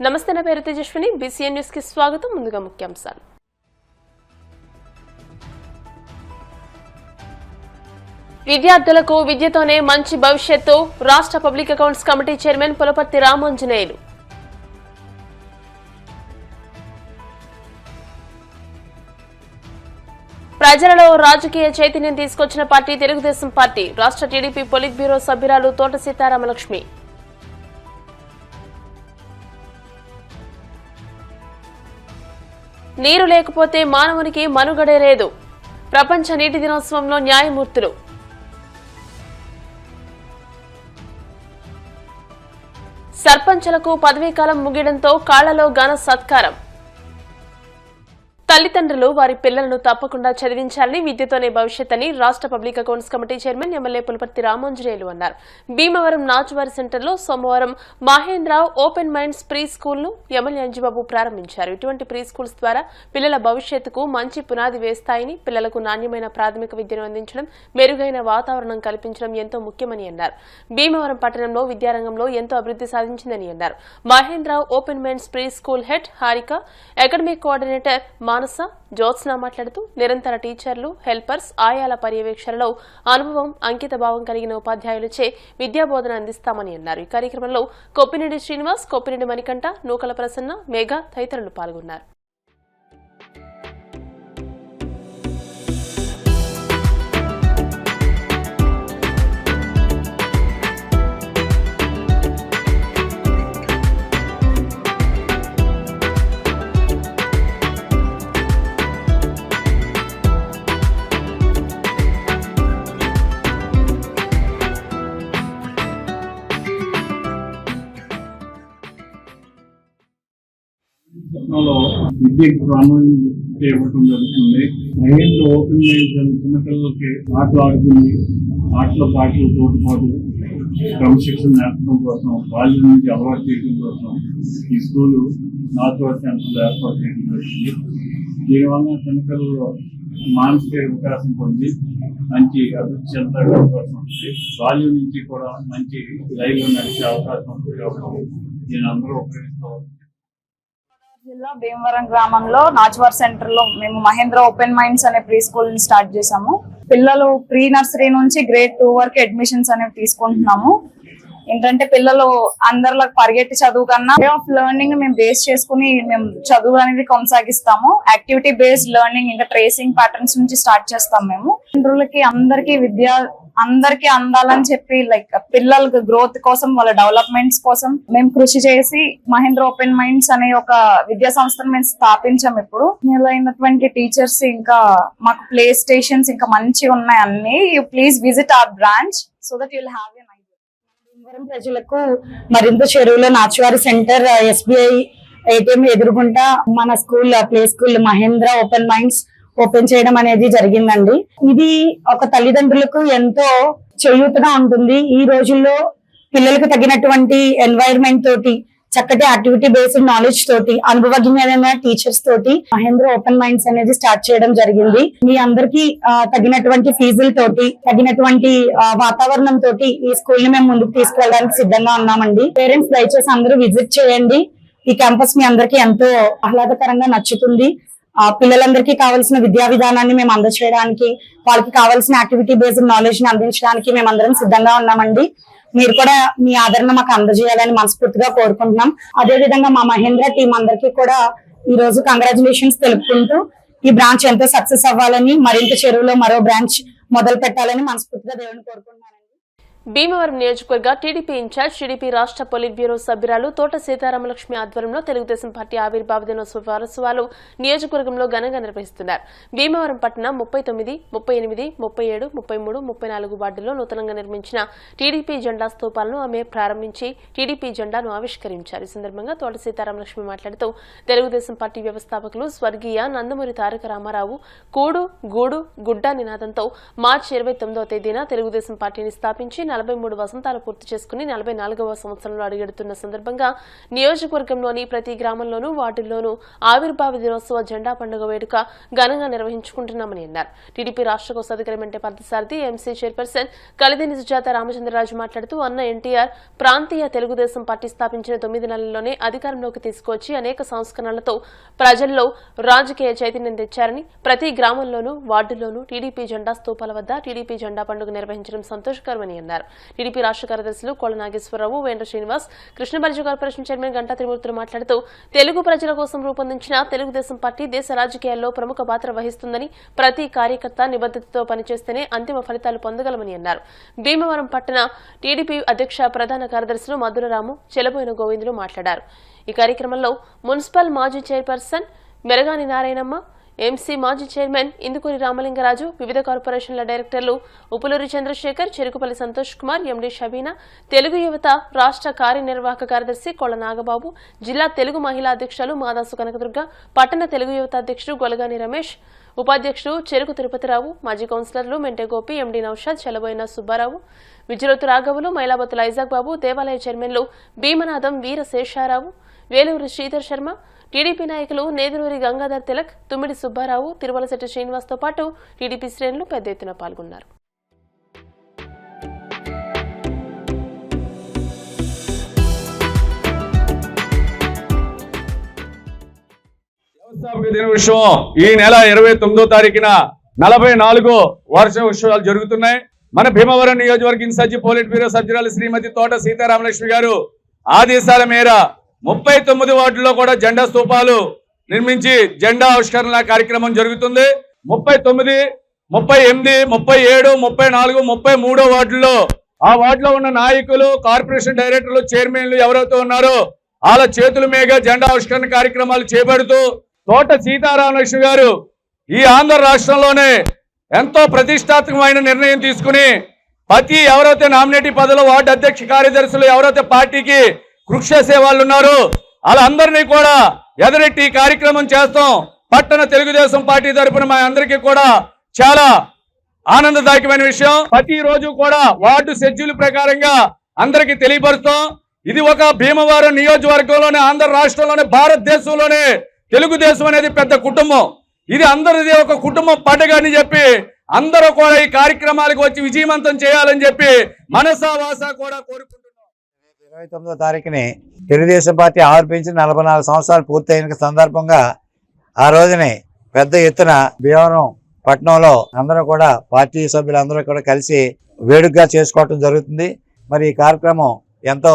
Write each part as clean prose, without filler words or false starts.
నమస్తే, నా పేరు తేజస్విని. BCN న్యూస్ కి స్వాగతం. ముందుగా ముఖ్యాంశాలు. విద్యార్థులకు విద్యతోనే మంచి భవిష్యత్తు. రాష్ట్ర public accounts committee chairman Pulaparthi Ramanjaneyulu. ప్రజలలో రాజకీయ చైతన్యం తీసుకొచ్చిన పార్టీ తెలుగుదేశం పార్టీ. రాష్ట్ర టీడీపీ పొలిట్ బ్యూరో సభ్యురాలు తోట సీతారామలక్ష్మి. నీరు లేకపోతే మానవునికి మనుగడే లేదు. ప్రపంచ నీటి దినోత్సవంలో న్యాయమూర్తులు. సర్పంచులకు పదవీకాలం ముగియడంతో కాళ్లలో ఘన సత్కారం. తల్లిదండ్రులు వారి పిల్లలను తప్పకుండా చదివించాలని, విద్యతోనే భవిష్యత్ అని రాష్ట్ర public accounts committee chairman MLA Pulaparthi Ramanjaneyulu అన్నారు. భీమవరం నాచువారి సెంటర్లో సోమవారం Mahendra open minds pre school ను ఎమ్మెల్యే అంజిబాబు ప్రారంభించారు. ఇటువంటి ప్రీ స్కూల్స్ ద్వారా పిల్లల భవిష్యత్తుకు మంచి పునాది వేస్తాయని, పిల్లలకు నాణ్యమైన ప్రాథమిక విద్యను అందించడం, మెరుగైన వాతావరణం కల్పించడం ఎంతో ముఖ్యమని అన్నారు. భీమవరం పట్టణంలో విద్యారంగంలో ఎంతో అభివృద్ధి సాధించిందని అన్నారు. Mahendra open minds pre school head Harika, academic coordinator Manasa, Jyotsna మాట్లాడుతూ నిరంతర టీచర్లు, హెల్పర్స్, ఆయాల పర్యవేక్షణలో అనుభవం, అంకిత భావం కలిగిన ఉపాధ్యాయులచే విద్యాబోధన అందిస్తామని అన్నారు. ఈ కార్యక్రమంలో కొప్పినేడి శ్రీనివాస్, కొప్పినేడి మణికంఠ, నూకల ప్రసన్న, మేఘ తదితరులు పాల్గొన్నారు. విద్యకు ప్రాముఖ్యం చేయడం జరుగుతుంది. మహేంద్ర ఓపెన్ మైండ్స్ అని చిన్నపిల్లలకి ఆటలు ఆడుతుంది. ఆటల పాటలు తోటిపాటు క్రమశిక్షణ నేర్పడం కోసం, బాల్యం నుంచి అలవాటు చేయడం కోసం ఈ స్కూలు నాచువారి సెంటర్లో ఏర్పాటు చేయడం జరిగింది. దీనివల్ల చిన్నపిల్లలు మానసిక వికాసం పొంది మంచి అభివృద్ధి చెందడం అవకాశం ఉంటుంది. బాల్యం నుంచి కూడా మంచి లైఫ్ నడిచే అవకాశం ఉంటుంది. దీని అందరూ ఉపయోగిస్తారు. జిల్లా భీమవరం గ్రామంలో నాచువార్ సెంటర్ లో మేము మహేంద్ర ఓపెన్ మైండ్స్ అనే ప్రీ స్కూల్ ని స్టార్ట్ చేసాము. పిల్లలు ప్రీ నర్సరీ నుంచి గ్రేడ్ 2 వరకు అడ్మిషన్స్ అనేవి తీసుకుంటున్నాము. ఏంటంటే పిల్లలు అందరిలో పరిగెట్టి చదువు కన్నా వే ఆఫ్ లెర్నింగ్ మేము బేస్ చేసుకుని మేము చదువు అనేది కొనసాగిస్తాము. యాక్టివిటీ బేస్డ్ లెర్నింగ్, ఇంకా ట్రేసింగ్ ప్యాటర్న్స్ నుంచి స్టార్ట్ చేస్తాం. మేము తల్లిదండ్రులకి అందరికీ అందాలని చెప్పి పిల్లల గ్రోత్ కోసం, వాళ్ళ డెవలప్మెంట్స్ కోసం మేము కృషి చేసి మహేంద్ర ఓపెన్ మైండ్స్ అనే ఒక విద్యా సంస్థను మేము స్థాపించాం. ఇప్పుడు అయినటువంటి టీచర్స్, ఇంకా మాకు ప్లే స్టేషన్స్ ఇంకా మంచిగా ఉన్నాయి అన్ని. You please visit our branch so that you'll have an idea. Bhimavaram ప్రజలకు మరింత చెరువులో నాచువారి సెంటర్ SBI ATM ఎదురుగుంటా మన school play school Mahendra open minds open చేయడం అనేది జరిగిందండి. ఇది ఒక తల్లిదండ్రులకు ఎంతో చేయూతగా ఉంటుంది. ఈ రోజుల్లో పిల్లలకు తగినటువంటి ఎన్వైరన్మెంట్ తోటి, చక్కటి యాక్టివిటీ బేస్డ్ నాలెడ్జ్ తోటి, అనుభవజ్ఞమైన టీచర్స్ తోటి మహేంద్ర ఓపెన్ మైండ్స్ అనేది స్టార్ట్ చేయడం జరిగింది. మీ అందరికీ తగినటువంటి ఫీజుల తోటి, తగినటువంటి వాతావరణం తోటి ఈ స్కూల్ ని మేము ముందుకు తీసుకెళ్ళడానికి సిద్ధంగా ఉన్నామండి. పేరెంట్స్ దయచేసి అందరూ విజిట్ చేయండి. ఈ క్యాంపస్ మీ అందరికీ ఎంతో ఆహ్లాదకరంగా నచ్చుతుంది. పిల్లలందరికీ కావాల్సిన విద్యా విధానాన్ని మేము అందజేయడానికి, వాళ్ళకి కావాల్సిన యాక్టివిటీ బేస్డ్ నాలెడ్జ్ ని అందించడానికి మేము అందరం సిద్ధంగా ఉన్నామండి. మీరు కూడా మీ ఆదరణ మాకు అందజేయాలని మనస్ఫూర్తిగా కోరుకుంటున్నాం. అదే విధంగా మా మహేంద్ర టీం అందరికీ కూడా ఈ రోజు కంగ్రాచులేషన్స్ తెలుపుకుంటూ ఈ బ్రాంచ్ ఎంతో సక్సెస్ అవ్వాలని, మరింత చెరువులో మరో బ్రాంచ్ మొదలు పెట్టాలని మనస్ఫూర్తిగా దేవుని కోరుకుంటున్నాను. భీమవరం నియోజకవర్గ టీడీపీ ఇన్ఛార్జ్, టీడీపీ రాష్ట్ర పొలిట్ బ్యూరో సభ్యురాలు తోట సీతారామలక్ష్మి ఆధ్వర్యంలో తెలుగుదేశం పార్టీ ఆవిర్భావ దినోత్సవ వారోత్సవాలు నియోజకవర్గంలో ఘనంగా నిర్వహిస్తున్నారు. భీమవరం పట్టణం 39, 38, 37, 33, 34 వార్డుల్లో నూతనంగా నిర్మించిన టీడీపీ జెండా స్తూపాలను ఆమె ప్రారంభించి టీడీపీ జెండాను ఆవిష్కరించారు. ఈ సందర్భంగా తోట సీతారామలక్ష్మి మాట్లాడుతూ తెలుగుదేశం పార్టీ వ్యవస్థాపకులు స్వర్గీయ నందమూరి తారక రామారావు కూడు, గూడు, గుడ్డ నినాదంతో మార్చి 29వ తేదీన తెలుగుదేశం పార్టీని స్థాపించి 43 వసంతాలు పూర్తి చేసుకుని 44వ సంవత్సరంలో అడుగెడుతున్న సందర్భంగా నియోజకవర్గంలోని ప్రతి గ్రామంలోనూ వార్డుల్లోనూ ఆవిర్భావ దినోత్సవ జెండా పండుగ వేడుక ఘనంగా నిర్వహించుకుంటున్నామని అన్నారు. టీడీపీ రాష్ట్ర కోశాధికారి మెంటే పార్థసారథి, ఎంసీ చైర్పర్సన్ కలిదిని సుజాత రామచంద్రరాజు మాట్లాడుతూ అన్న ఎన్టీఆర్ ప్రాంతీయ తెలుగుదేశం పార్టీ స్థాపించిన 9 నెలల్లోనే అధికారంలోకి తీసుకువచ్చి అనేక సంస్కరణలతో ప్రజల్లో రాజకీయ చైతన్యం తెచ్చారని, ప్రతి గ్రామంలోనూ వార్డుల్లోనూ టీడీపీ జెండా స్తూపాల వద్ద టీడీపీ జెండా పండుగ నిర్వహించడం సంతోషకరమని అన్నారు. టీడీపీ రాష్ట్ర కార్యదర్శులు కోళ్ల నాగేశ్వరరావు, వేంద్ర శ్రీనివాస్, కృష్ణబల్జు కార్పొరేషన్ చైర్మన్ గంటా త్రిమూర్తులు మాట్లాడుతూ తెలుగు ప్రజల కోసం రూపొందించిన తెలుగుదేశం పార్టీ దేశ రాజకీయాల్లో ప్రముఖ పాత్ర వహిస్తుందని, ప్రతి కార్యకర్త నిబద్ధతతో పనిచేస్తేనే అంతిమ ఫలితాలు పొందగలమని అన్నారు. భీమవరం పట్టణ టీడీపీ అధ్యక్ష ప్రధాన కార్యదర్శులు మధురరాము, చెలబోయిన గోవిందులు మాట్లాడారు. ఈ కార్యక్రమంలో మున్సిపల్ మాజీ చైర్పర్సన్ మెరగాని నారాయణమ్మ, ఎంసీ మాజీ చైర్మన్ ఇందుకూరి రామలింగరాజు, వివిధ కార్పొరేషన్ల డైరెక్టర్లు ఉపులూరి చంద్రశేఖర్, చెరుకుపల్లి సంతోష్ కుమార్, ఎండీ షబీనా, తెలుగు యువత రాష్ట్ర కార్యనిర్వాహక కార్యదర్శి కోళ్ల నాగబాబు, జిల్లా తెలుగు మహిళా అధ్యక్షులు మాదాసు కనకదుర్గ, పట్టణ తెలుగు యువత అధ్యక్షుడు గొలగాని రమేష్, ఉపాధ్యక్షుడు చెరుకు తిరుపతిరావు, మాజీ కౌన్సిలర్లు మెంటే గోపి, ఎండీ నౌషాద్, చెలబోయిన సుబ్బారావు, విజయరోతు రాఘవులు, మైలాబత్తుల ఐజాక్ బాబు, దేవాలయ చైర్మన్లు భీమనాథం వీర శేషారావు, వేలూరి శ్రీధర్ శర్మ, టీడీపీ నాయకులు నేదురూరి గంగాధర్ తిలక్, తుమ్మిడి సుబ్బారావు, తిరుమలశెట్టి శ్రీనివాస్తో పాటు టీడీపీ శ్రేణులు పెద్ద ఎత్తున పాల్గొన్నారు. ఈ నెల 29వ తారీఖున 44 వార్షిక ఉత్సవాలు జరుగుతున్నాయి. మన భీమవరం నియోజకవర్గ ఇన్ఛార్జి పోలిట్ బ్యూరో సభ్యురాలు శ్రీమతి తోట సీతారామలక్ష్మి గారు ఆదేశాల మేర 39 వార్డుల్లో కూడా జెండా స్తూపాలు నిర్మించి జెండా ఆవిష్కరణ కార్యక్రమం జరుగుతుంది. 39, 38, 37, 34, 33 వార్డుల్లో ఆ వార్డులో ఉన్న నాయకులు, కార్పొరేషన్ డైరెక్టర్లు, చైర్మన్లు ఎవరైతే ఉన్నారో వాళ్ళ చేతుల మీద జెండా ఆవిష్కరణ కార్యక్రమాలు చేపడుతూ తోట సీతారామలక్ష్మి గారు ఈ ఆంధ్ర రాష్ట్రంలోనే ఎంతో ప్రతిష్టాత్మకమైన నిర్ణయం తీసుకుని ప్రతి ఎవరైతే నామినేటీ పదవిలో వార్డు అధ్యక్ష కార్యదర్శులు ఎవరైతే పార్టీకి కృషి చేసే వాళ్ళు ఉన్నారు వాళ్ళందరినీ కూడా ఎదురెట్టి కార్యక్రమం చేస్తాం. పట్టణ తెలుగుదేశం పార్టీ తరఫున మా అందరికీ కూడా చాలా ఆనందదాయకమైన విషయం. ప్రతిరోజు కూడా వార్డు షెడ్యూల్ ప్రకారంగా అందరికీ తెలియపరుస్తాం. ఇది ఒక భీమవరం నియోజకవర్గంలోనే, ఆంధ్ర రాష్ట్రంలోనే, భారతదేశంలోనే తెలుగుదేశం అనేది పెద్ద కుటుంబం. ఇది అందరిది ఒక కుటుంబం పండుగ అని చెప్పి అందరూ కూడా ఈ కార్యక్రమాలకు వచ్చి విజయవంతం చేయాలని చెప్పి మనసా వాస కూడా కోరుకుంటున్నాం. 29వ తారీఖుని తెలుగుదేశం పార్టీ ఆవిర్భించి 44 సంవత్సరాలు పూర్తయిన సందర్భంగా ఆ రోజుని పెద్ద ఎత్తున భీమవరం పట్టణంలో అందరూ కూడా పార్టీ సభ్యులందరూ కూడా కలిసి వేడుకగా చేసుకోవటం జరుగుతుంది. మరి ఈ కార్యక్రమం ఎంతో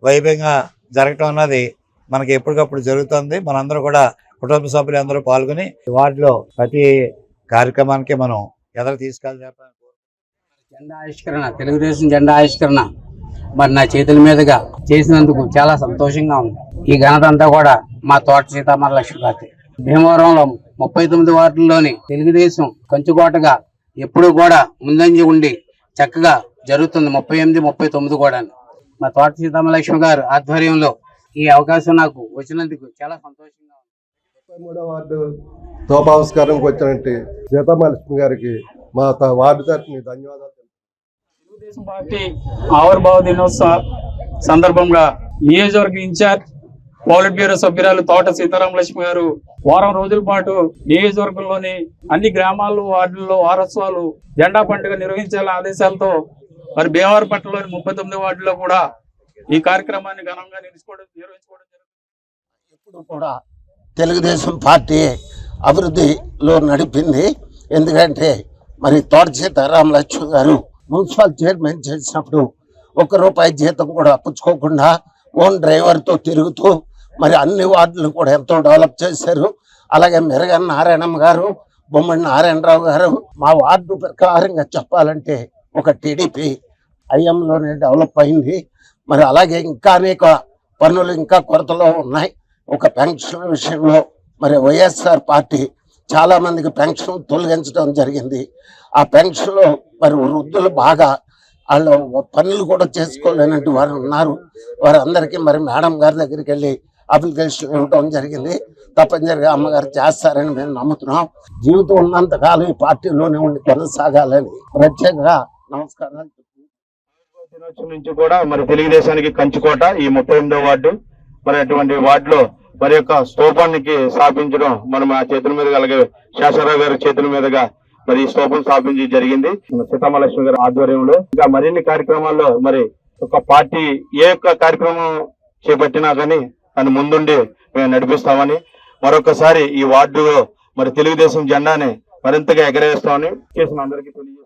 వైభవంగా జరగటం అన్నది మనకి ఎప్పటికప్పుడు జరుగుతుంది. మనందరూ కూడా కుటుంబ సభ్యులందరూ పాల్గొని వార్డులో ప్రతి కార్యక్రమానికి మనం ఎదురు తీసుకెళ్ళి జెండా ఆవిష్కరణ, తెలుగుదేశం జెండా ఆవిష్కరణ మరి నా చేతుల మీదుగా చేసినందుకు చాలా సంతోషంగా ఉంది. ఈ ఘనత అంతా కూడా మా తోట సీతారామలక్ష్మి గారి. భీమవరంలో 39 వార్డుల్లోని తెలుగుదేశం కంచుకోటగా ఎప్పుడూ కూడా ముందంజ ఉండి చక్కగా జరుగుతుంది. 38, 39 కూడా మా తోట సీతారామలక్ష్మి గారు ఆధ్వర్యంలో ఈ అవకాశం నాకు వచ్చినందుకు చాలా సంతోషంగా ఉంది. 33వ వార్డు తోపావిష్కారంకి వచ్చినట్టు సీతారామలక్ష్మి గారికి మా వార్డు తరఫున ధన్యవాదాలు. తెలుగుదేశం పార్టీ ఆవిర్భావ దినోత్సవ సందర్భంగా నియోజకవర్గ ఇన్ఛార్జ్ పోలిట్ బ్యూరో సభ్యురాలు తోట సీతారామలక్ష్మి గారు వారం రోజుల పాటు నియోజకవర్గంలోని అన్ని గ్రామాల్లో, వార్డుల్లో వారోత్సవాలు జెండా పండుగ నిర్వహించాల ఆదేశాలతో మరి భీమవరం పట్టణంలోని 39 వార్డుల్లో కూడా ఈ కార్యక్రమాన్ని ఘనంగా నిర్వహించుకోవడం జరుగుతుంది. ఇప్పుడు కూడా తెలుగుదేశం పార్టీ అభివృద్ధిలో నడిపింది. ఎందుకంటే మరి తోట సీతారామలక్ష్మి గారు మున్సిపల్ చైర్మన్ చేసినప్పుడు ₹1 జీతం కూడా పుచ్చుకోకుండా ఓన్ డ్రైవర్తో తిరుగుతూ మరి అన్ని వార్డులు కూడా ఎంతో డెవలప్ చేశారు. అలాగే మెరగన్ నారాయణమ్మ గారు, బొమ్మడి నారాయణరావు గారు. మా వార్డు ప్రకారంగా చెప్పాలంటే ఒక టీడీపీ ఐఎంలోనే డెవలప్ అయింది. మరి అలాగే ఇంకా అనేక పనులు ఇంకా కొరతలో ఉన్నాయి. ఒక పెన్షన్ విషయంలో మరి వైఎస్ఆర్ పార్టీ చాలా మందికి పెన్షన్ తొలగించడం జరిగింది. ఆ పెన్షన్లో మరి వృద్ధులు బాగా వాళ్ళు పనులు కూడా చేసుకోలేనట్టు వారు ఉన్నారు. వారందరికీ మరి మేడం గారి దగ్గరికి వెళ్ళి అప్లికేషన్ ఇవ్వడం జరిగింది. తప్పనిసరిగా అమ్మగారు చేస్తారని మేము నమ్ముతున్నాం. జీవితం ఉన్నంత కాలం ఈ పార్టీలోనే ఉండి కొనసాగాలని ప్రత్యేకంగా నమస్కారాలు. దినోత్సవం నుంచి కూడా మరి తెలుగుదేశానికి కంచుకోట ఈ 38వ వార్డు, మరి అటువంటి వార్డులో మరి యొక్క స్తూపానికి స్థాపించడం మనం ఆ చేతుల మీద అలాగే శేషారావు గారి చేతుల మీదుగా మరి ఈ స్తూపం స్థాపించడం జరిగింది సీతామహాలక్ష్మి గారి ఆధ్వర్యంలో. ఇంకా మరిన్ని కార్యక్రమాల్లో మరి ఒక పార్టీ ఏ యొక్క కార్యక్రమం చేపట్టినా కానీ దాని ముందుండి మేము నడిపిస్తామని, మరొకసారి ఈ వార్డులో మరి తెలుగుదేశం జెండాని మరింతగా ఎగరేస్తామని చేసిన అందరికీ తెలియజేస్తాం.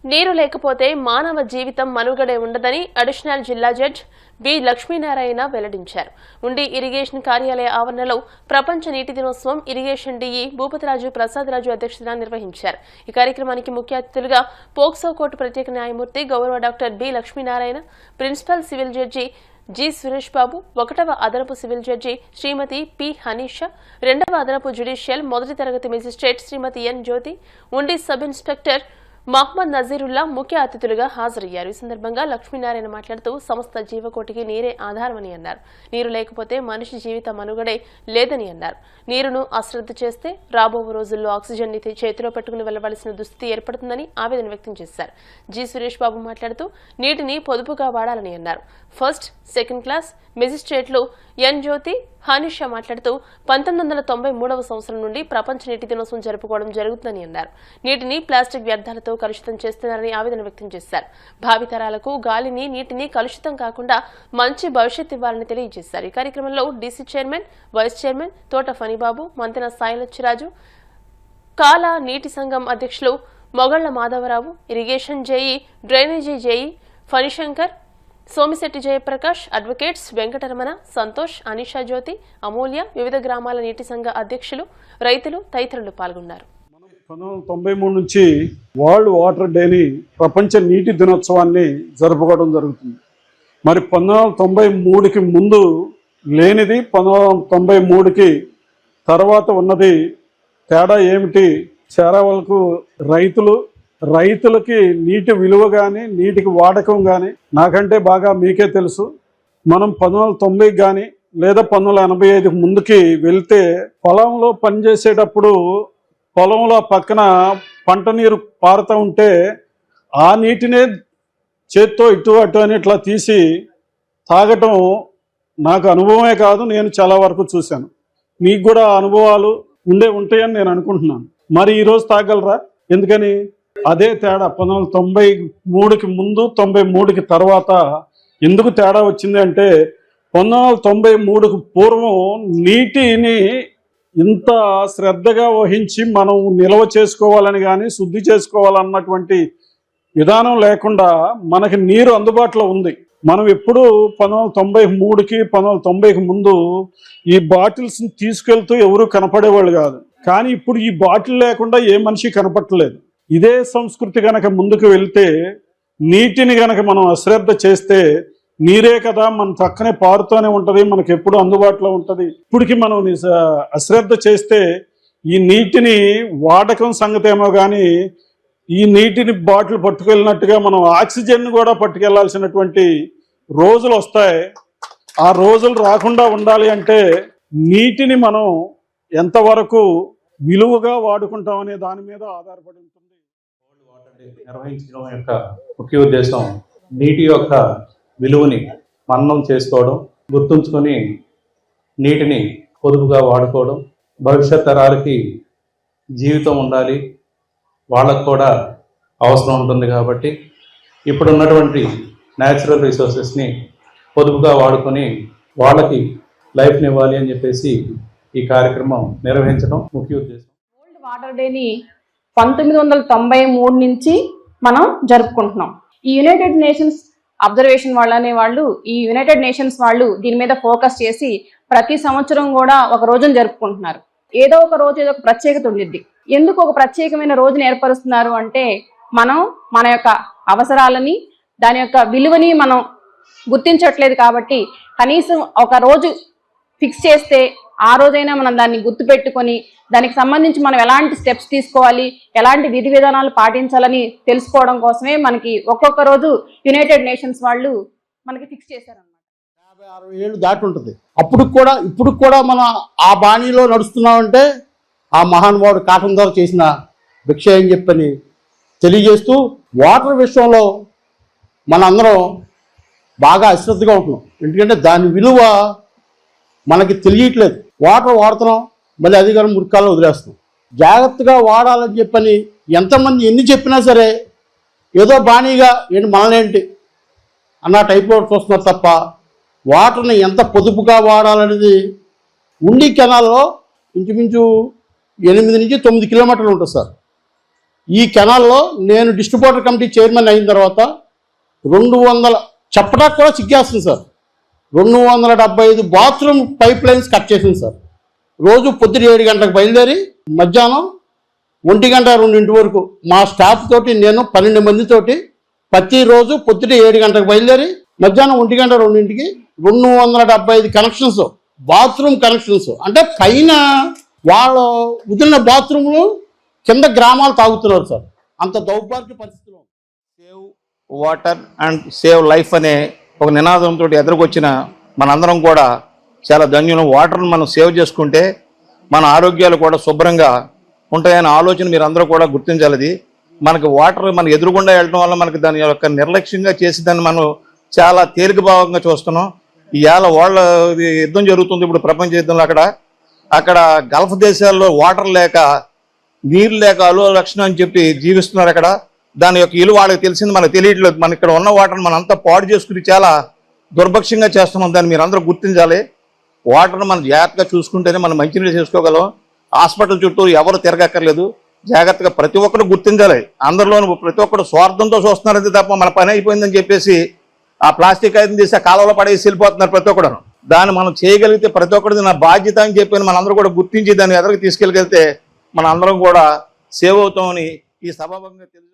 నీరు లేకపోతే మానవ జీవితం మనుగడే ఉండదని అడిషనల్ జిల్లా జడ్జ్ బి లక్ష్మీనారాయణ వెల్లడించారు. ఉండి ఇరిగేషన్ కార్యాలయ ఆవరణలో ప్రపంచ నీటి దినోత్సవం ఇరిగేషన్ డిఈ భూపతిరాజు ప్రసాదరాజు అధ్యక్షతన నిర్వహించారు. ఈ కార్యక్రమానికి ముఖ్య అతిథులుగా పోక్సో కోర్టు ప్రత్యేక న్యాయమూర్తి గౌరవ doctor B Lakshminarayana, principal civil judge G Suresh Babu, 1వ అదనపు civil judge Shrimati P Hanisha, 2వ అదనపు జ్యుడిషియల్ మొదటి తరగతి మెజిస్ట్రేట్ శ్రీమతి ఎన్ జ్యోతి, ఉండి సబ్ ఇన్స్పెక్టర్ మహమ్మద్ నజీరుల్లా ముఖ్య అతిథులుగా హాజరయ్యారు. ఈ సందర్భంగా లక్ష్మీనారాయణ మాట్లాడుతూ సమస్త జీవకోటికి నీరే ఆధారమని అన్నారు. నీరు లేకపోతే మనిషి జీవిత మనుగడే లేదని అన్నారు. నీరును అశ్రద్ధ చేస్తే రాబో రోజుల్లో ఆక్సిజన్ ని చేతిలో పెట్టుకుని వెళ్లవలసిన దుస్థితి ఏర్పడుతుందని ఆవేదన వ్యక్తం చేశారు. జి సురేష్ బాబు మాట్లాడుతూ నీటిని పొదుపుగా వాడాలని అన్నారు. ఫస్ట్, సెకండ్ క్లాస్ మెజిస్ట్రేట్లు ఎన్ జ్యోతి, హానిషా మాట్లాడుతూ 1993వ సంవత్సరం నుండి ప్రపంచ నీటి దినోత్సవం జరుపుకోవడం జరుగుతుందని అన్నారు. నీటిని ప్లాస్టిక్ వ్యర్థాలతో కలుషితం చేస్తున్నారని ఆవేదన వ్యక్తం చేశారు. భావితరాలకు గాలిని, నీటిని కలుషితం కాకుండా మంచి భవిష్యత్ ఇవ్వాలని తెలియజేశారు. ఈ కార్యక్రమంలో డీసీ చైర్మన్, వైస్ చైర్మన్ తోట ఫణిబాబు, మంతెన సాయిలచ్చిరాజు, కాలా నీటి సంఘం అధ్యక్షులు Mogalla Madhavarao, irrigation JE, drainage JE Phanishankar, Somisetti Jayaprakash, advocates Venkataramana, Santosh, Anisha Jyothi, Amulya, వివిధ గ్రామాల నీటి సంఘ అధ్యక్షులు, రైతులు తదితరులు పాల్గొన్నారు. 1993 నుంచి వరల్డ్ వాటర్ డేని ప్రపంచ నీటి దినోత్సవాన్ని జరుపుకోవడం జరుగుతుంది. మరి 1993కి ముందు లేనిది 1993కి తర్వాత ఉన్నది తేడా ఏమిటి? చేరవలకు రైతులకి నీటి విలువ కానీ నీటికి వాడకం కానీ నాకంటే బాగా మీకే తెలుసు. మనం 1990 కానీ లేదా 1985 ముందుకి వెళ్తే పొలంలో పనిచేసేటప్పుడు పొలంలో పక్కన పంట నీరు పారుతూ ఉంటే ఆ నీటినే చేత్తో ఇటు అటు అని ఇట్లా తీసి తాగటం నాకు అనుభవమే కాదు, నేను చాలా వరకు చూశాను. మీకు కూడా అనుభవాలు ఉంటాయని నేను అనుకుంటున్నాను. మరి ఈరోజు తాగలరా? ఎందుకని? అదే తేడా 1993కి ముందు 93కి తర్వాత ఎందుకు తేడా వచ్చింది అంటే 1993కు పూర్వం నీటిని ఇంత శ్రద్ధగా వహించి మనం నిల్వ చేసుకోవాలని కానీ శుద్ధి చేసుకోవాలన్నటువంటి విధానం లేకుండా మనకి నీరు అందుబాటులో ఉంది. మనం ఎప్పుడు 1993కి 1990కి ముందు ఈ బాటిల్స్ని తీసుకెళ్తూ ఎవరు కనపడేవాళ్ళు కాదు. కానీ ఇప్పుడు ఈ బాటిల్ లేకుండా ఏ మనిషి కనపడలేదు. ఇదే సంస్కృతి గనక ముందుకు వెళ్తే నీటిని గనక మనం అశ్రద్ధ చేస్తే నీరే కదా మన పక్కనే పారుతూనే ఉంటుంది, మనకి ఎప్పుడు అందుబాటులో ఉంటుంది. ఇప్పటికి మనం అశ్రద్ధ చేస్తే ఈ నీటిని వాడకం సంగతి ఏమో కానీ ఈ నీటిని బాటిల్ పట్టుకెళ్ళినట్టుగా మనం ఆక్సిజన్ కూడా పట్టుకెళ్లాల్సినటువంటి రోజులు వస్తాయి. ఆ రోజులు రాకుండా ఉండాలి అంటే నీటిని మనం ఎంతవరకు విలువగా వాడుకుంటామనే దాని మీద ఆధారపడి ఉంటుంది. నిర్వహించడం యొక్క ముఖ్య ఉద్దేశం నీటి యొక్క విలువని మననం చేసుకోవడం, గుర్తుంచుకొని నీటిని పొదుపుగా వాడుకోవడం, భవిష్యత్ తరాలకి జీవితం ఉండాలి, వాళ్ళకు కూడా అవసరం ఉంటుంది. కాబట్టి ఇప్పుడున్నటువంటి న్యాచురల్ రిసోర్సెస్ని పొదుపుగా వాడుకొని వాళ్ళకి లైఫ్ని ఇవ్వాలి అని చెప్పేసి ఈ కార్యక్రమం నిర్వహించడం ముఖ్య ఉద్దేశం. వరల్డ్ వాటర్ డేని 1993 నుంచి మనం జరుపుకుంటున్నాం. ఈ యునైటెడ్ నేషన్స్ అబ్జర్వేషన్ ఈ యునైటెడ్ నేషన్స్ వాళ్ళు దీని మీద ఫోకస్ చేసి ప్రతి సంవత్సరం కూడా ఒక రోజును జరుపుకుంటున్నారు. ఏదో ఒక రోజు ఏదో ఒక ప్రత్యేకత ఉండిద్ది. ఎందుకు ఒక ప్రత్యేకమైన రోజును ఏర్పరుస్తున్నారు అంటే మనం మన యొక్క అవసరాలని దాని యొక్క విలువని మనం గుర్తించట్లేదు. కాబట్టి కనీసం ఒక రోజు ఫిక్స్ చేస్తే ఆ రోజైనా మనం దాన్ని గుర్తుపెట్టుకొని దానికి సంబంధించి మనం ఎలాంటి స్టెప్స్ తీసుకోవాలి, ఎలాంటి విధి విధానాలు పాటించాలని తెలుసుకోవడం కోసమే మనకి ఒక్కొక్క రోజు యునైటెడ్ నేషన్స్ వాళ్ళు మనకి ఫిక్స్ చేశారన్నమాట. 50-60 ఏళ్ళు దాటి ఉంటుంది. ఇప్పుడు కూడా మనం ఆ బాణీలో నడుస్తున్నామంటే ఆ మహానుభావుడు కాటన్ ద్వారా చేసిన భిక్ష అని చెప్పని తెలియజేస్తూ వాటర్ విషయంలో మనందరం బాగా అశ్రద్ధగా ఉంటున్నాం. ఎందుకంటే దాని విలువ మనకి తెలియట్లేదు. వాటర్ వాడుతున్నాం, మళ్ళీ అది కానీ మురికాల్లో వదిలేస్తున్నాం. జాగ్రత్తగా వాడాలని చెప్పని ఎంతమంది ఎన్ని చెప్పినా సరే ఏదో బాణీగా ఏంటి మనలేంటి అన్న టైప్లో చూస్తున్నారు తప్ప వాటర్ని ఎంత పొదుపుగా వాడాలనేది ఉండి కెనాల్లో ఇంచుమించు 8 నుంచి 9 కిలోమీటర్లు ఉంటుంది సార్. ఈ కెనాల్లో నేను డిస్ట్రిబ్యూటర్ కమిటీ చైర్మన్ అయిన తర్వాత 200 చెప్పడానికి కూడా సిగ్గేస్తుంది sir. 275 bathroom pipe lines cut చేసింది సార్. రోజు పొద్దున 7 గంటలకు బయలుదేరి మధ్యాహ్నం 1 గంట 2 వరకు మా స్టాఫ్ తోటి నేను 12 మందితోటి ప్రతిరోజు పొద్దున 7 గంటలకు బయలుదేరి మధ్యాహ్నం 1 గంట 2కి 275 కనెక్షన్స్, బాత్రూమ్ కనెక్షన్స్. అంటే పైన వాళ్ళ వదిలిన బాత్రూమ్లు కింద గ్రామాలు తాగుతున్నారు సార్. అంత దౌర్భాగ్య పరిస్థితిలో save water and save life అనే ఒక నినాదంతో ఎదురుకొచ్చిన మనందరం కూడా చాలా ధన్యులం. వాటర్ను మనం సేవ్ చేసుకుంటే మన ఆరోగ్యాలు కూడా శుభ్రంగా ఉంటాయనే ఆలోచన మీరు అందరూ కూడా గుర్తించాలి. మనకి వాటర్ మన ఎదురుగుండా వెళ్ళడం వల్ల మనకి దాని యొక్క నిర్లక్ష్యంగా చేసి దాన్ని మనం చాలా తేలికభావంగా చూస్తున్నాం. ఇవాళ వాళ్ళ యుద్ధం జరుగుతుంది ఇప్పుడు ప్రపంచ యుద్ధంలో. అక్కడ గల్ఫ్ దేశాల్లో వాటర్ లేక నీరు లేక అలో లక్షణం అని చెప్పి జీవిస్తున్నారు. అక్కడ దాని యొక్క ఇల్లు వాళ్ళకి తెలిసింది, మనకు తెలియట్లేదు. మన ఇక్కడ ఉన్న వాటర్ని మనం అంతా పాడు చేసుకుని చాలా దుర్భక్షంగా చేస్తున్నాం. దాన్ని మీరు అందరూ గుర్తించాలి. వాటర్ని మనం జాగ్రత్తగా చూసుకుంటేనే మనం మంచినీళ్ళు చేసుకోగలం. హాస్పిటల్ చుట్టూ ఎవరు తిరగక్కర్లేదు. జాగ్రత్తగా ప్రతి ఒక్కరు గుర్తించాలి. అందరిలోనూ ప్రతి ఒక్కరు స్వార్థంతో చూస్తున్నారంటే తప్ప మన పని అయిపోయిందని చెప్పేసి ఆ ప్లాస్టిక్ ఐటమ్ తీసి ఆ కాలంలో పడేసి వెళ్ళిపోతున్నారు ప్రతి ఒక్కరు. దాన్ని మనం చేయగలిగితే ప్రతి ఒక్కరిది నా బాధ్యత అని చెప్పి మనందరూ కూడా గుర్తించి దాన్ని ఎదురుకు తీసుకెళ్ళగలిగితే మన అందరం కూడా సేవ్ అవుతామని ఈ సభాముఖంగా తెలుసు.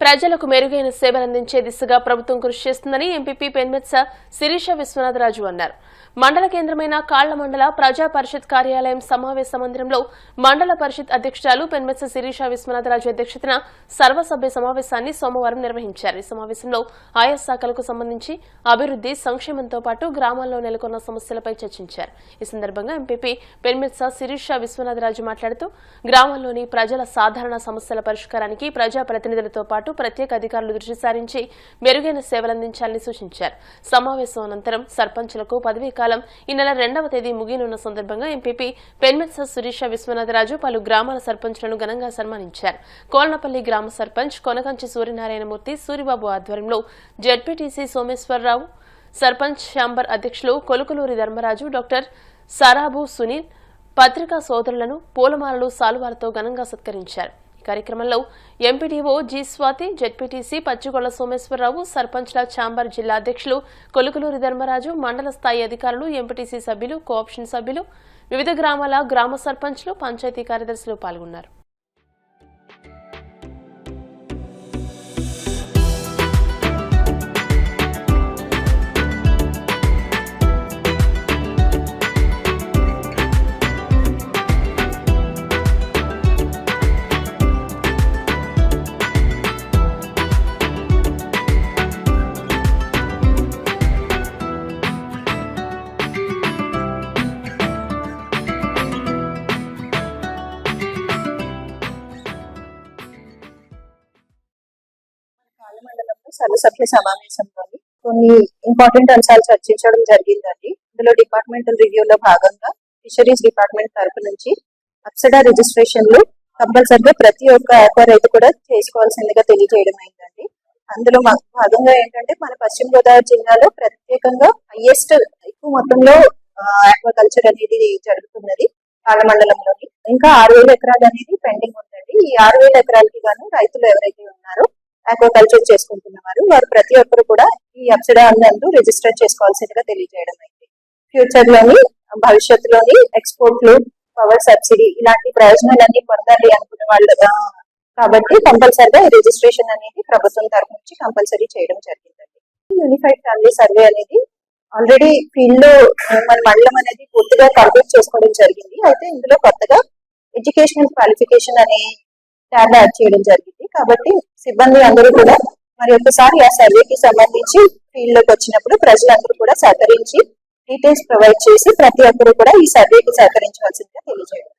ప్రజలకు మెరుగైన సేవలందించే దిశగా ప్రభుత్వం కృషి చేస్తుందని ఎంపీపీ పెన్మెత్స శిరీష విశ్వనాథరాజు అన్నారు. మండల కేంద్రమైన కాళ్ల మండల ప్రజా పరిషత్ కార్యాలయం సమావేశ మందిరంలో మండల పరిషత్ అధ్యక్షురాలు పెన్మెత్స శిరీష విశ్వనాథరాజు అధ్యక్షతన సర్వసభ్య సమావేశాన్ని సోమవారం నిర్వహించారు. ఈ సమావేశంలో ఆయా శాఖలకు సంబంధించి అభివృద్ది, సంక్షేమంతో పాటు గ్రామాల్లో నెలకొన్న సమస్యలపై చర్చించారు. ఈ సందర్భంగా ఎంపీపీ పెన్మెత్స శిరీష విశ్వనాథరాజు మాట్లాడుతూ గ్రామాల్లోని ప్రజల సాధారణ సమస్యల పరిష్కారానికి ప్రజాప్రతినిధులతో పాటు ప్రత్యేక అధికారులు దృష్టి సారించి మెరుగైన సేవలందించాలని సూచించారు. సమావేశం అనంతరం సర్పంచులకు పదవీ కాలం ఈ నెల 2వ తేదీ ముగియనున్న సందర్భంగా ఎంపీపీ పెన్మెత్స శిరీష విశ్వనాథరాజు పలు గ్రామాల సర్పంచులను ఘనంగా సన్మానించారు. కోల్నపల్లి గ్రామ సర్పంచ్ కొనకంచి సూర్యనారాయణమూర్తి సూరిబాబు ఆధ్వర్యంలో జెడ్పీటీసీ సోమేశ్వరరావు, సర్పంచ్ ఛాంబర్ అధ్యక్షులు కొలుకులూరి ధర్మరాజు, డాక్టర్ సరాబు సునీల్, పత్రికా సోదరులను పూలమాలలు, సాలువాలతో ఘనంగా సత్కరించారు. ఈ కార్యక్రమంలో MPDO G Swathi, ZPTC Pachigolla Someswararao, సర్పంచ్ల ఛాంబర్ జిల్లా అధ్యక్షులు కొలుకులూరి ధర్మరాజు, మండల స్థాయి అధికారులు, ఎంపీటీసీ సభ్యులు, కోఆప్షన్ సభ్యులు, వివిధ గ్రామాల గ్రామ సర్పంచ్లు, పంచాయతీ కార్యదర్శులు పాల్గొన్నారు. సర్వసభ్య సమావేశంలోని కొన్ని ఇంపార్టెంట్ అంశాలు చర్చించడం జరిగిందండి. ఇందులో డిపార్ట్మెంటల్ రివ్యూలో భాగంగా ఫిషరీస్ డిపార్ట్మెంట్ తరపు నుంచి అప్సడా రిజిస్ట్రేషన్లు కంపల్సరిగా ప్రతి ఒక్క ఆక్వా రైతు కూడా చేసుకోవాల్సిందిగా తెలియజేయడం అయిందండి. అందులో భాగంగా ఏంటంటే మన పశ్చిమ గోదావరి జిల్లాలో ప్రత్యేకంగా హైయెస్ట్ ఎక్కువ మొత్తంలో ఆక్వాకల్చర్ అనేది జరుగుతున్నది కాళ్ళ మండలంలోని. ఇంకా 6,000 ఎకరాలు అనేది పెండింగ్ ఉందండి. ఈ 6,000 ఎకరాలకి గాను రైతులు ఎవరైతే ఉన్నారో ఆక్వాకల్చర్ చేసుకుంటున్నవారు వారు ప్రతి ఒక్కరు కూడా ఈ అప్సడా నందు రిజిస్టర్ చేసుకోవాల్సిందిగా తెలియజేయడం అయింది. ఫ్యూచర్ లోని భవిష్యత్తులోని ఎక్స్పోర్ట్లు, పవర్ సబ్సిడీ ఇలాంటి ప్రయోజనాలన్నీ పొందాలి అనుకునే వాళ్ళు కాబట్టి కంపల్సరిగా ఈ రిజిస్ట్రేషన్ అనేది ప్రభుత్వం తరఫు నుంచి కంపల్సరీ చేయడం జరిగిందండి. యూనిఫైడ్ ఫ్యామిలీ సర్వే అనేది ఆల్రెడీ ఫీల్డ్ లో మన మండలం అనేది పూర్తిగా కంప్లీట్ చేసుకోవడం జరిగింది. అయితే ఇందులో కొత్తగా ఎడ్యుకేషనల్ క్వాలిఫికేషన్ అనే ట్యాబ్ యాడ్ చేయడం జరిగింది. కాబట్టి సిబ్బంది అందరూ కూడా మరి ఒకసారి ఆ సర్వేకి సంబంధించి ఫీల్డ్ లోకి వచ్చినప్పుడు ప్రజలందరూ కూడా సహకరించి డీటెయిల్స్ ప్రొవైడ్ చేసి ప్రతి ఒక్కరు కూడా ఈ సర్వేకి సహకరించవలసిందిగా తెలియజేయడం.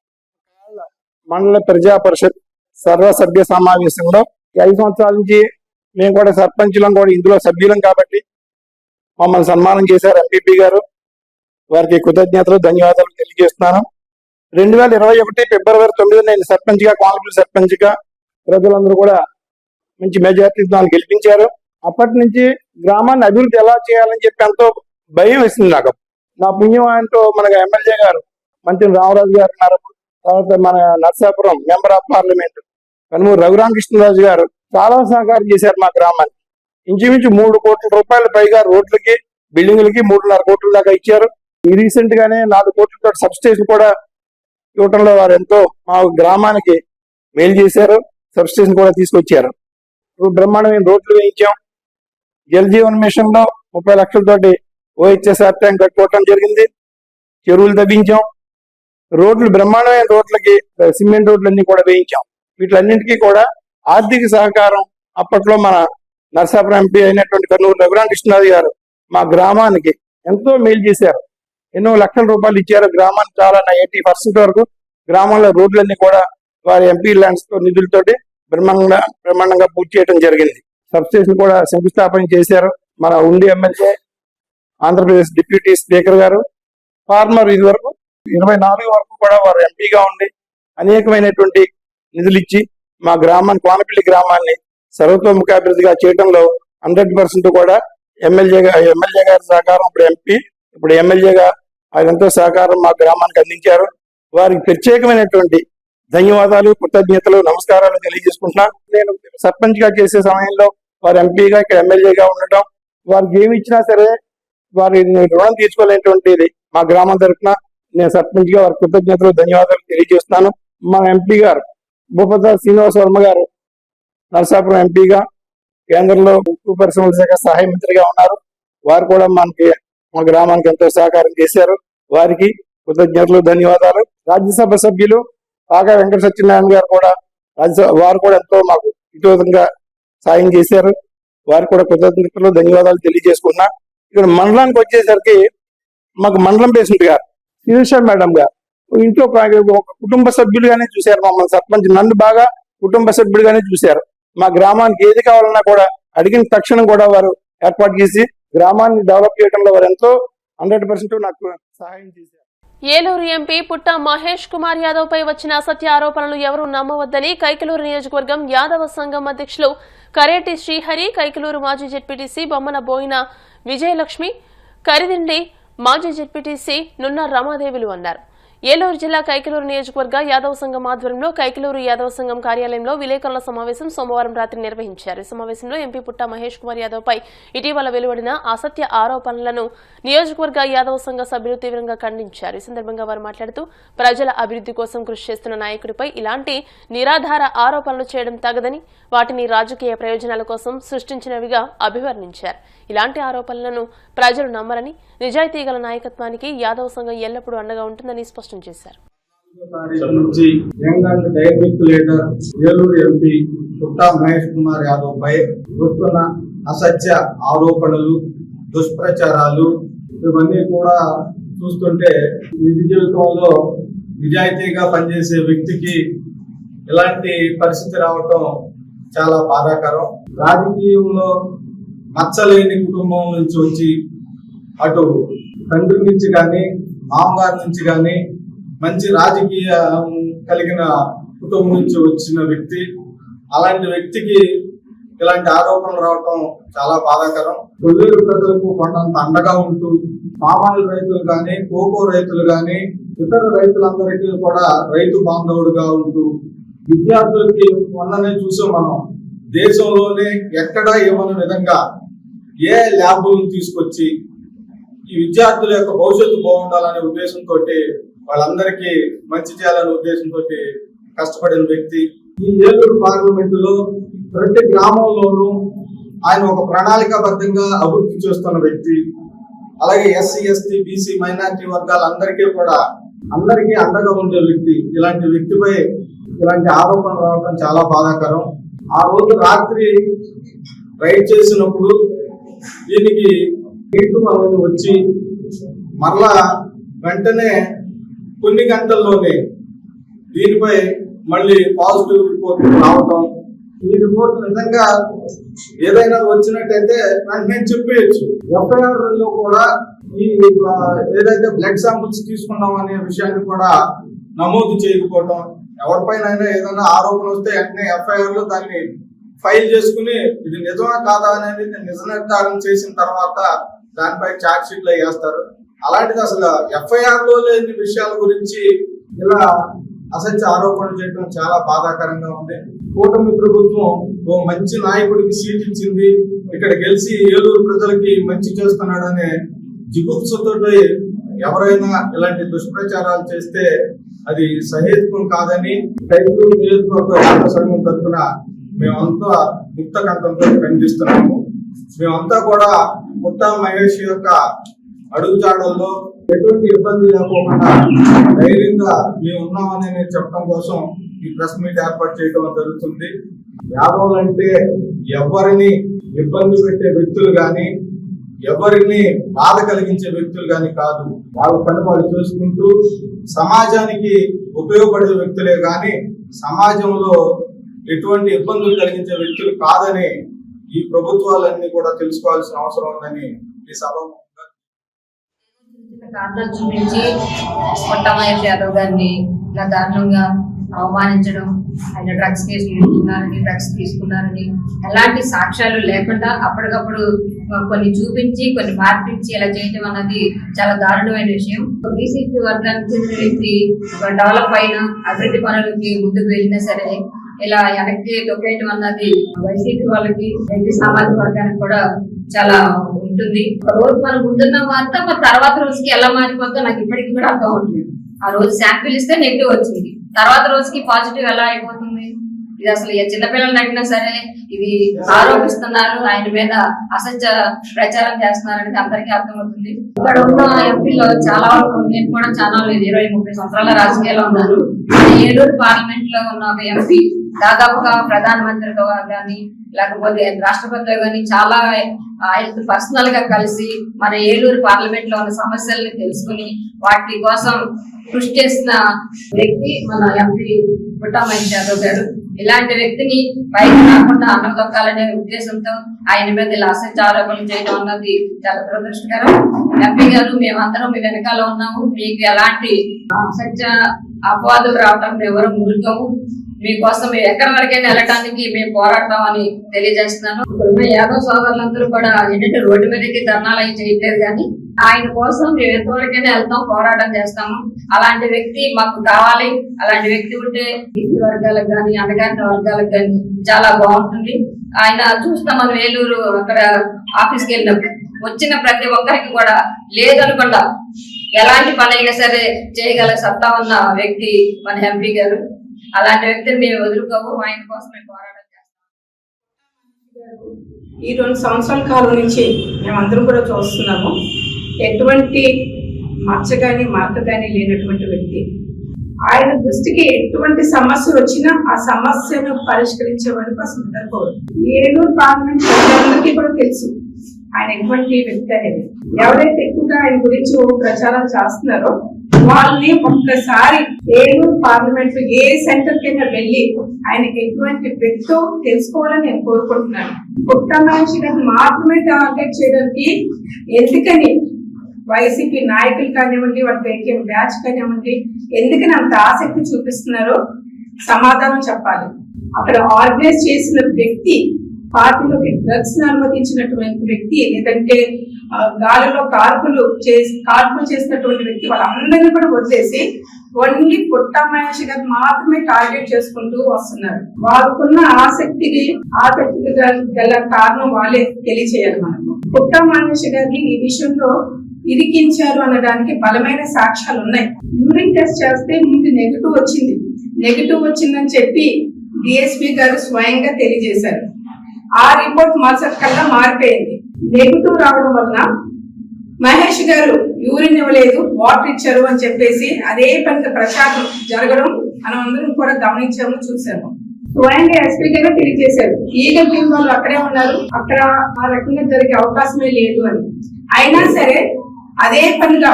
మండల ప్రజా పరిషత్ సర్వసభ్య సమావేశంలో 5 సంవత్సరాల నుంచి మేము కూడా సర్పంచులం కూడా ఇందులో సభ్యులం కాబట్టి మమ్మల్ని సన్మానం చేశారు ఎంపీపీ గారు. వారికి కృతజ్ఞతలు ధన్యవాదాలు తెలియజేస్తున్నాను. 2021 ఫిబ్రవరి 9 నేను సర్పంచ్గా, కాన్స్టిట్యూన్సీ సర్పంచ్గా ప్రజలందరూ కూడా మంచి మెజార్టీతో నన్ను గెలిపించారు. అప్పటి నుంచి గ్రామాన్ని అభివృద్ధి ఎలా చేయాలని చెప్పి ఎంతో భయం వేసింది నాకు. నా పుణ్యం అంటూ మన ఎమ్మెల్యే గారు మంత్రి రామరాజు గారు ఉన్నారు. తర్వాత మన Narsapuram member of parliament Kanumuru Raghuramakrishnaraju గారు చాలా సహకారం చేశారు మా గ్రామానికి. ఇంచుమించు 3 కోట్ల రూపాయల పైగా రోడ్లకి, బిల్డింగ్లకి 3.5 కోట్ల దాకా ఇచ్చారు. ఈ రీసెంట్ గానే 4 కోట్లతో సబ్ స్టేషన్ కూడా ఇవ్వటంలో వారు ఎంతో మా గ్రామానికి మేలు చేశారు. సబ్ స్టేషన్ కూడా తీసుకొచ్చారు. బ్రహ్మాండమైన రోడ్లు వేయించాం. జల్ జీవన్ మిషన్ లో 30 లక్షలతోటి OHSR ట్యాంక్ కట్టుకోవటం జరిగింది. చెరువులు తవ్వించాం. రోడ్లు బ్రహ్మాండమైన రోడ్లకి సిమెంట్ రోడ్లన్నీ కూడా వేయించాం. వీటిలన్నింటికీ కూడా ఆర్థిక సహకారం అప్పట్లో మన నర్సాపురం ఎంపీ అయినటువంటి కర్నూలు రఘురామకృష్ణరాజు గారు మా గ్రామానికి ఎంతో మేలు చేశారు. ఎన్నో లక్షల రూపాయలు ఇచ్చారు. గ్రామానికి చాలా 80% వరకు గ్రామంలో రోడ్లన్నీ కూడా వారి ఎంపీ ల్యాండ్స్ తో నిధులతోటి బ్రహ్మాండంగా పూర్తి చేయడం జరిగింది. సబ్ స్టేషన్ కూడా శంకుస్థాపన చేశారు. మన ఉండి ఎమ్మెల్యే, ఆంధ్రప్రదేశ్ డిప్యూటీ స్పీకర్ గారు. ఫార్మర్ ఇది వరకు 24 వరకు కూడా వారు ఎంపీగా ఉండి అనేకమైనటువంటి నిధులు ఇచ్చి మా గ్రామాన్ని, కోనపల్లి గ్రామాన్ని సర్వతోముఖాభివృద్ధిగా చేయడంలో 100% కూడా ఎమ్మెల్యే గారి సహకారం, ఇప్పుడు ఎమ్మెల్యేగా ఆయనంతో సహకారం మా గ్రామానికి అందించారు. వారికి ప్రత్యేకమైనటువంటి ధన్యవాదాలు, కృతజ్ఞతలు, నమస్కారాలు తెలియజేసుకుంటున్నాను. నేను సర్పంచ్ గా చేసే సమయంలో వారు ఎంపీగా, ఇక్కడ ఎమ్మెల్యేగా ఉండటం, వారికి ఏమి ఇచ్చినా సరే వారి రుణం తీర్చుకోలేనటువంటిది మా గ్రామం తరఫున నేను సర్పంచ్ గా వారి కృతజ్ఞతలు, ధన్యవాదాలు తెలియజేస్తున్నాను. మా ఎంపీ గారు భూపతి శ్రీనివాస వర్మ గారు నరసాపురం ఎంపీగా, కేంద్రంలో ఉక్కు పరిశ్రమల శాఖ సహాయ మంత్రిగా ఉన్నారు. వారు కూడా మా గ్రామానికి ఎంతో సహకారం చేశారు. వారికి కృతజ్ఞతలు, ధన్యవాదాలు. రాజ్యసభ సభ్యులు పాగా వెంకట సత్యనారాయణ గారు కూడా వారు కూడా ఎంతో మాకు విధంగా సాయం చేశారు. వారికి కూడా కృతజ్ఞతలు, ధన్యవాదాలు తెలియజేసుకున్నా. ఇక్కడ మండలానికి వచ్చేసరికి మాకు మండలం ప్రెసిడెంట్ గారు శిరీష మేడం గారు ఇంట్లో ఒక కుటుంబ సభ్యులుగానే చూశారు మమ్మల్ని. సర్పంచ్ నన్ను బాగా కుటుంబ సభ్యుడిగానే చూశారు. మా గ్రామానికి ఏది కావాలన్నా కూడా అడిగిన తక్షణం కూడా వారు ఏర్పాటు చేసి గ్రామాన్ని డెవలప్ చేయడంలో వారు ఎంతో 100% నాకు సహాయం చేశారు. ఏలూరు ఎంపీ పుట్ట మహేష్ కుమార్ యాదవ్ పై వచ్చిన అసత్య ఆరోపణలు ఎవరూ నమ్మవద్దని కైకలూరు నియోజకవర్గం యాదవ సంఘం అధ్యక్షులు కరేటి శ్రీహరి, కైకలూరు మాజీ జెడ్పీటీసీ బొమ్మన బోయిన విజయలక్ష్మి, కరిదిండి మాజీ జెడ్పీటీసీ నున్న రమాదేవులు అన్నారు. ఏలూరు జిల్లా కైకలూరు నియోజకవర్గ యాదవ సంఘం ఆధ్వర్యంలో కైకలూరు యాదవ సంఘం కార్యాలయంలో విలేకరుల సమావేశం సోమవారం రాత్రి నిర్వహించారు. ఈ సమావేశంలో ఎంపీ పుట్ట మహేష్ కుమార్ యాదవ్ పై ఇటీవల వెలువడిన అసత్య ఆరోపణలను నియోజకవర్గ యాదవ సంఘ సభ్యులు తీవ్రంగా ఖండించారు. ఈ సందర్భంగా వారు మాట్లాడుతూ ప్రజల అభివృద్ధి కోసం కృషి చేస్తున్న నాయకుడిపై ఇలాంటి నిరాధార ఆరోపణలు చేయడం తగదని, వాటిని రాజకీయ ప్రయోజనాల కోసం సృష్టించినవిగా అభివర్ణించారు. ఇలాంటి ఆరోపణలను ప్రజలు నమ్మరని, నిజాయితీ గల నాయకత్వానికి యాదవ సంఘం ఎల్లప్పుడూ అండగా ఉంటుందని స్పష్టం చేశారు. ఏలూరు ఎంపీ పుట్టా మహేష్ కుమార్ యాదవ్ పై వస్తున్న అసత్య ఆరోపణలు, దుష్ప్రచారాలు ఇవన్నీ కూడా చూస్తుంటే నిజ జీవితంలో నిజాయితీగా పనిచేసే వ్యక్తికి ఇలాంటి పరిస్థితి రావటం చాలా బాధాకరం. రాజకీయంలో మచ్చలేని కుటుంబం నుంచి వచ్చి అటు తండ్రి నుంచి కానీ, మామగారి నుంచి కానీ మంచి రాజకీయ కలిగిన కుటుంబం నుంచి వచ్చిన వ్యక్తి, అలాంటి వ్యక్తికి ఇలాంటి ఆరోపణలు రావటం చాలా బాధాకరం. కొల్లేరు ప్రజలకు కొండంత అండగా ఉంటూ మామూలు రైతులు కానీ, కోకో రైతులు కానీ, ఇతర రైతులందరికీ కూడా రైతు బాంధవుడుగా ఉంటూ విద్యార్థులకి మొన్ననే చూసాం మనం, దేశంలోనే ఎక్కడా ఇవ్వని విధంగా ఏ ల్యాబ్లను తీసుకొచ్చి ఈ విద్యార్థుల యొక్క భవిష్యత్తు బాగుండాలనే ఉద్దేశంతో, వాళ్ళందరికీ మంచి చేయాలనే ఉద్దేశంతో కష్టపడిన వ్యక్తి. ఈ ఏలూరు పార్లమెంటులో ప్రతి గ్రామంలోనూ ఆయన ఒక ప్రణాళికాబద్ధంగా అభివృద్ధి చేస్తున్న వ్యక్తి. అలాగే ఎస్సీ, ఎస్టీ, బీసీ, మైనారిటీ వర్గాలందరికీ కూడా అందరికీ అండగా ఉండే వ్యక్తి. ఇలాంటి వ్యక్తిపై ఇలాంటి ఆరోపణలు రావడం చాలా బాధాకరం. ఆ రోజు రాత్రి రైడ్ చేసినప్పుడు దీనికి నీటు అనేది వచ్చి మరలా వెంటనే కొన్ని గంటల్లోనే దీనిపై మళ్ళీ పాజిటివ్ రిపోర్ట్ రావటం, ఈ రిపోర్ట్ నిజంగా ఏదైనా వచ్చినట్టయితే వెంటనే చెప్పేయచ్చు. ఎఫ్ఐఆర్ లో కూడా ఈ ఏదైతే బ్లడ్ శాంపుల్స్ తీసుకున్నాం అనే విషయాన్ని కూడా నమోదు చేయకపోవటం, ఎవరిపైన ఏదైనా ఆరోపణ వస్తే వెంటనే ఎఫ్ఐఆర్ లో దాన్ని ఫైల్ చేసుకుని ఇది నిజమా కాదా అనేది నిజ నిర్ధారణ చేసిన తర్వాత దానిపై ఛార్జ్ షీట్లు వేస్తారు. అలాంటిది అసలు ఎఫ్ఐఆర్ లో లేని విషయాల గురించి ఇలా అసత్య ఆరోపణలు చేయడం చాలా బాధాకరంగా ఉంది. కూటమి ప్రభుత్వం ఓ మంచి నాయకుడికి సీట్ ఇచ్చింది, ఇక్కడ గెలిచి ఏలూరు ప్రజలకి మంచి చేస్తున్నాడనే జిగుప్సతో ఎవరైనా ఇలాంటి దుష్ప్రచారాలు చేస్తే అది సహేతుకం కాదని రైతు నియోజకవర్గ సంఘం తరఫున మేమంతా ముక్త కంఠంతో ఖండిస్తున్నాము. మేమంతా కూడా ముత్తా మహేష్ యొక్క అడుగుజాడల్లో ఎటువంటి ఇబ్బంది లేకుండా ధైర్యంగా మేము ఉన్నామని చెప్పడం కోసం ఈ ప్రెస్ మీట్ ఏర్పాటు చేయడం జరుగుతుంది. యాదవులు అంటే ఎవరిని ఇబ్బంది పెట్టే వ్యక్తులు కానీ ఎవరిని బాధ కలిగించే వ్యక్తులు కానీ కాదు. వాళ్ళ పని వాళ్ళు చూసుకుంటూ సమాజానికి ఉపయోగపడే వ్యక్తులే కానీ సమాజంలో ఎటువంటి ఇబ్బందులు కలిగించే వ్యక్తులు కాదని ఈ ప్రభుత్వాలన్నీ కూడా తెలుసుకోవాల్సిన అవసరం ఉందని ఈ సభ కారణాలు చూపించి మహేష్ యాదవ్ గారిని ఇలా దారుణంగా అవమానించడం, ఆయన డ్రగ్స్ కేసులు డ్రగ్స్ తీసుకున్నారని ఎలాంటి సాక్ష్యాలు లేకుండా అప్పటికప్పుడు కొన్ని చూపించి కొన్ని మార్పించి ఇలా చేయడం అన్నది చాలా దారుణమైన విషయం. బీసీసీ వర్గానికి చెందిన వ్యక్తి డెవలప్ అయిన అభివృద్ధి పనులకి ముందుకు వెళ్ళినా సరే ఇలా వెనక్కి తొక్కేయటం అన్నది వైసీపీ వాళ్ళకి వ్యక్తి సామాజిక వర్గానికి కూడా చాలా ఉంటుంది. ఒక రోజు మనం ముందున్న వార్త మన తర్వాత రోజుకి ఎలా మారిపోతుందో నాకు ఇప్పటికీ కూడా అర్థం అవుతుంది. ఆ రోజు శాంపిల్ ఇస్తే నెగిటివ్ వచ్చింది, తర్వాత రోజుకి పాజిటివ్ ఎలా అయిపోతుంది? ఇది అసలు చిన్నపిల్లలు అడిగినా సరే ఇది ఆరోపిస్తున్నారు, ఆయన మీద అసత్య ప్రచారం చేస్తున్నారు అనేది అందరికీ అర్థమవుతుంది. ఇక్కడ ఉన్న ఎంపీలో చాలా వరకు నేను కూడా చాలా 20-30 సంవత్సరాల రాజకీయాల్లో ఉన్నాను. ఏలూరు పార్లమెంట్ లో ఉన్న ఒక ఎంపీ దాదాపుగా ప్రధానమంత్రితో కానీ లేకపోతే రాష్ట్రపతితో కానీ చాలా ఆయన పర్సనల్ గా కలిసి మన ఏలూరు పార్లమెంట్ లో ఉన్న సమస్యల్ని తెలుసుకుని వాటి కోసం కృషి చేసిన వ్యక్తి మన ఎంపీ మహేష్ యాదవ్ గారు. ఇలాంటి వ్యక్తిని పైకి రాకుండా అన్నదొక్కాలనే ఉద్దేశంతో ఆయన మీద ఇలా అసత్య ఆరోపణలు చేయడం అన్నది చాలా దురదృష్టకరం. ఎంపీ గారు మేమందరం మీ వెనకాల ఉన్నాము, మీకు ఎలాంటి అసత్య అపవాదులు రావడానికి ఎవరు మురుగము, మీకోసం మేము ఎక్కడి వరకైనా వెళ్ళటానికి మేము పోరాడతామని తెలియజేస్తున్నాను. ఇప్పుడున్న యాదవ్ సోదరులందరూ కూడా ఏంటంటే రోడ్డు మీదకి ధర్నాలు అవి చేయట్లేదు, కానీ ఆయన కోసం మేము ఎంతవరకైనా వెళ్తాం, పోరాటం చేస్తాము. అలాంటి వ్యక్తి మాకు కావాలి. అలాంటి వ్యక్తి ఉంటే బీసీ వర్గాలకు కానీ అణగారిన వర్గాలకు కానీ చాలా బాగుంటుంది. ఆయన చూస్తాం మనం ఏలూరు అక్కడ ఆఫీస్కి వెళ్ళినప్పుడు వచ్చిన ప్రతి ఒక్కరికి కూడా లేదనకుండా ఎలాంటి పని అయినా సరే చేయగల సత్తా ఉన్న వ్యక్తి మన ఎంపీ గారు. అలాంటి వ్యక్తిని మేము వదులుకోము, ఆయన కోసం మేము పోరాటం చేస్తాం. ఈ 2 సంవత్సరాల కాలం నుంచి మేమందరం కూడా చూస్తున్నాము. ఎటువంటి మచ్చ కానీ మార్క కానీ లేనటువంటి వ్యక్తి. ఆయన దృష్టికి ఎటువంటి సమస్య వచ్చినా ఆ సమస్యను పరిష్కరించే వరకు అసలు నిద్రపోరు. ఏలూరు పార్లమెంట్ ప్రజలందరికీ కూడా తెలుసు ఆయన ఎటువంటి వ్యక్తి అనేది. ఎవరైతే ఎక్కువగా ఆయన గురించి ప్రచారం చేస్తున్నారో వాళ్ళని ఒక్కసారి ఏలూరు పార్లమెంట్ లో ఏ సెంటర్ కింద వెళ్ళి ఆయనకి ఎటువంటి వ్యక్తో తెలుసుకోవాలని నేను కోరుకుంటున్నాను. మహేష్ గారిని మాత్రమే టార్గెట్ చేయడానికి ఎందుకని వైసీపీ నాయకులు కానివ్వండి, వాళ్ళ బ్యాచ్ కానివ్వండి, ఎందుకని అంత ఆసక్తి చూపిస్తున్నారో సమాధానం చెప్పాలి. అక్కడ ఆర్గనైజ్ చేసిన వ్యక్తి, పార్టీలోకి డ్రగ్స్ ను అనుమతించినటువంటి వ్యక్తి, లేదంటే గాలిలో కార్పులు చేసినటువంటి వ్యక్తి, వాళ్ళందరినీ కూడా వదిలేసి ఓన్లీ మహేష్ గారు మాత్రమే టార్గెట్ చేసుకుంటూ వస్తున్నారు. వాళ్ళకున్న ఆసక్తి గల కారణం వాళ్ళే తెలియచేయాలి మనకు. మహేష్ గారిని ఈ విషయంలో ఇరికించారు అనడానికి బలమైన సాక్ష్యాలు ఉన్నాయి. యూరిన్ టెస్ట్ చేస్తే ముందు నెగిటివ్ వచ్చిందని చెప్పి డిఎస్పీ గారు స్వయంగా తెలియజేశారు. ఆ రిపోర్ట్ మరుసటి కల్లా మారిపోయింది. నెగిటివ్ రావడం వలన మహేష్ గారు యూరిన్ ఇవ్వలేదు, వాటర్ ఇచ్చారు అని చెప్పేసి అదే పని ప్రచారం జరగడం మనం అందరం కూడా గమనించాము, చూసాము. స్వయంగా ఎస్పీ గారు తెలియజేశారు ఈగల్ టీం వాళ్ళు అక్కడే ఉన్నారు, అక్కడ ఆ రకంగా జరిగే అవకాశమే లేదు అని. అయినా సరే అదే పనిగా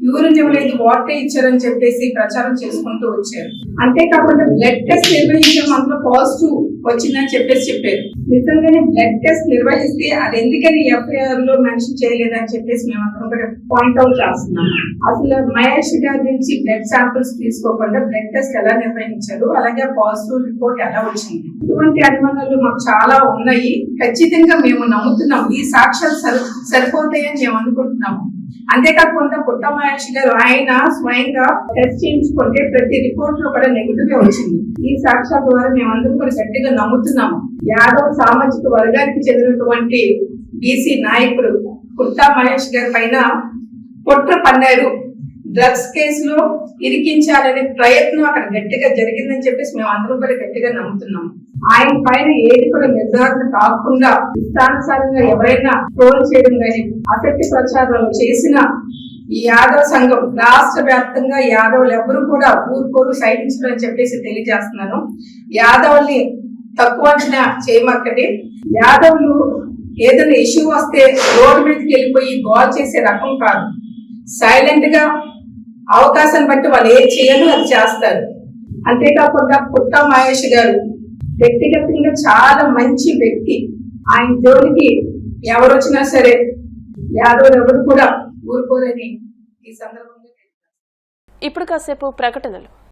యూరిన్ ఇవ్వలేదు, వాటర్ ఇచ్చారని చెప్పేసి ప్రచారం చేసుకుంటూ వచ్చారు. అంతేకాకుండా బ్లడ్ టెస్ట్ నిర్వహించడం అందులో పాజిటివ్ వచ్చిందని చెప్పారు. నిజంగానే బ్లడ్ టెస్ట్ నిర్వహిస్తే అది ఎందుకని ఎఫ్ఐఆర్ లో మెన్షన్ చేయలేదని చెప్పేసి మేము అందరం పాయింట్అవుట్ చేస్తున్నాం. అసలు మహేష్ గారి నుంచి బ్లడ్ శాంపిల్స్ తీసుకోకుండా బ్లడ్ టెస్ట్ ఎలా నిర్వహించారు, అలాగే పాజిటివ్ రిపోర్ట్ ఎలా వచ్చింది, ఇటువంటి అనుమానాలు మాకు చాలా ఉన్నాయి. ఖచ్చితంగా మేము నమ్ముతున్నాం ఈ సాక్ష్యాలు సరిపోతాయని మేము అనుకుంటున్నాము. అంతేకాకుండా పుట్ట మహేష్ గారు ఆయన స్వయంగా టెస్ట్ చేయించుకుంటే ప్రతి రిపోర్ట్ లో కూడా నెగిటివ్ వచ్చింది. ఈ సాక్ష్యాల ద్వారా మేమందరం కూడా గట్టిగా నమ్ముతున్నాము. యాదవ్ సామాజిక వర్గానికి చెందినటువంటి బీసీ నాయకుడు పుట్ట మహేష్ గారి పైన కుట్ర పన్నారు, డ్రగ్స్ కేసులో ఇరికించాలనే ప్రయత్నం అక్కడ గట్టిగా జరిగిందని చెప్పేసి మేము అందరం కూడా గట్టిగా నమ్ముతున్నాము. ఆయన పైన ఏది కూడా నిర్ధారణ కాకుండా ఇష్టానుసారంగా ఎవరైనా ట్రోల్ చేయడం కానీ అసత్య ప్రచారాలు చేసిన ఈ యాదవ్ సంఘం రాష్ట్ర వ్యాప్తంగా యాదవులు ఎవరు కూడా ఊరుకోరు సైడించడం అని చెప్పేసి తెలియజేస్తున్నాను. యాదవుల్ని తక్కువ అంచనా చేయమక్కడి. యాదవులు ఏదైనా ఇష్యూ వస్తే రోడ్డు మీదకి వెళ్ళిపోయి గోల్ చేసే రకం కాదు. సైలెంట్ గా అవకాశం బట్టి వాళ్ళు ఏం చేయాలో అది చేస్తారు. అంతేకాకుండా పుట్ట మహేష్ గారు వ్యక్తిగతంగా చాలా మంచి వ్యక్తి. ఆయన జోలికి ఎవరు వచ్చినా సరే యాదవులు ఎవరు కూడా ఊరుకోరని ఈ సందర్భంగా ఇప్పుడు కాసేపు ప్రకటనలు.